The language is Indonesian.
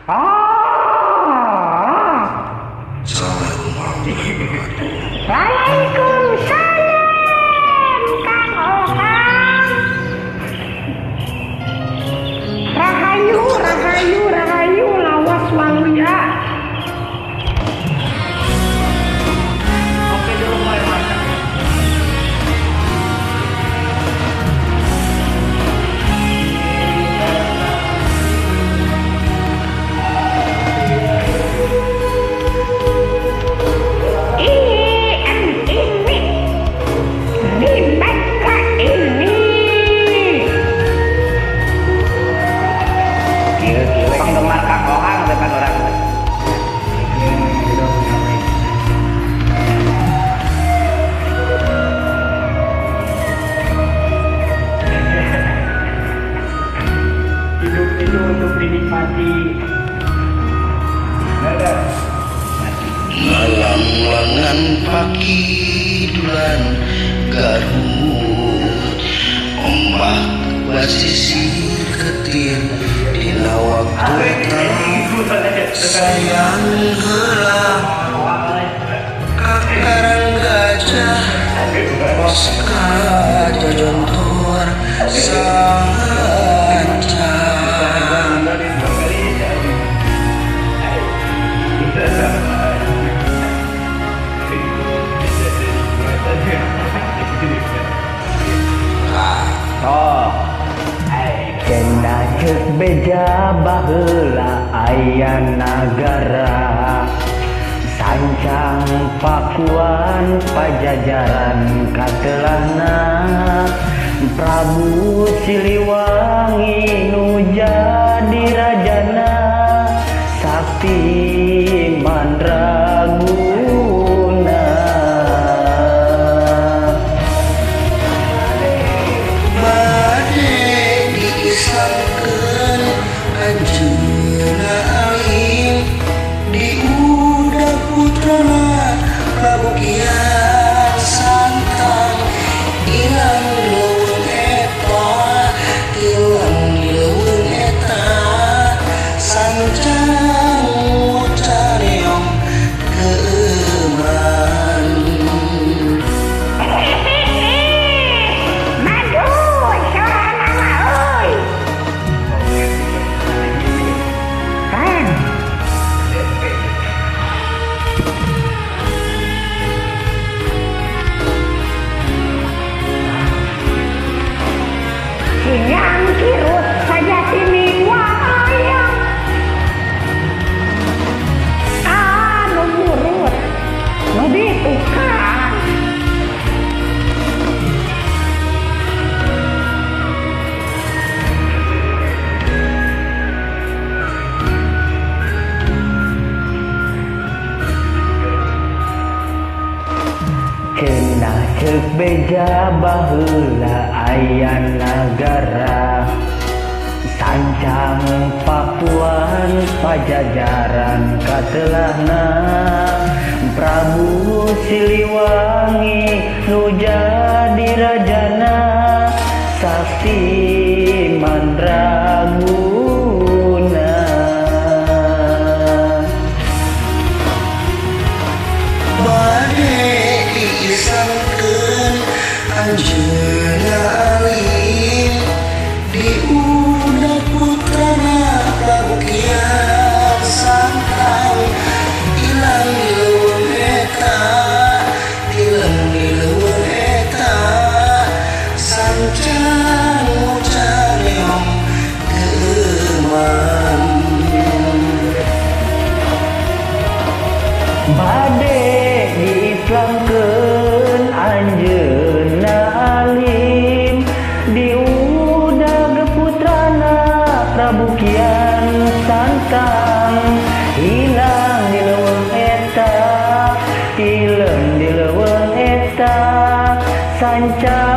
Waalaikumsalam Kang Ohang. Rahayu, rahayu, rahayu, lawas waluya. Oke dulu mulai masak. Penggemar Kang Ohang depan orang. Hidup itu untuk dinikmati. Malam lengan pakidulan Garut, ombak basisir ketir dina waktu eta sayang heula kakaran gajah oska jajontor sancang. Cenah ceuk beja baheula aya nagara, sancang pakuan pajajaran katelahna Prabu Siliwangi nu jadi rajana sakti mandraguna. Islamkeun anjeunna alim diudag putrana Prabu Kian Santang ilang leuweung eta ilang leuweung eta sancang careong keuman. Sinyang kirut saja sini wayang anu murut nu ditukang. Cenah ceuk beja baheula aya nagara, sancang pakuan pajajaran katelahna Prabu Siliwangi nu jadi rajana sakti mandraguna. Disangkeun anjeunna alim diudag putrana Prabu Kian Santang ilang di leuweung eta ilang di leuweung eta sancang careong keuman. Bade diislamkeun anjeunna alim diudag putrana Prabu Kian Santang ilang di leuweung eta ileung di leuweung eta sancang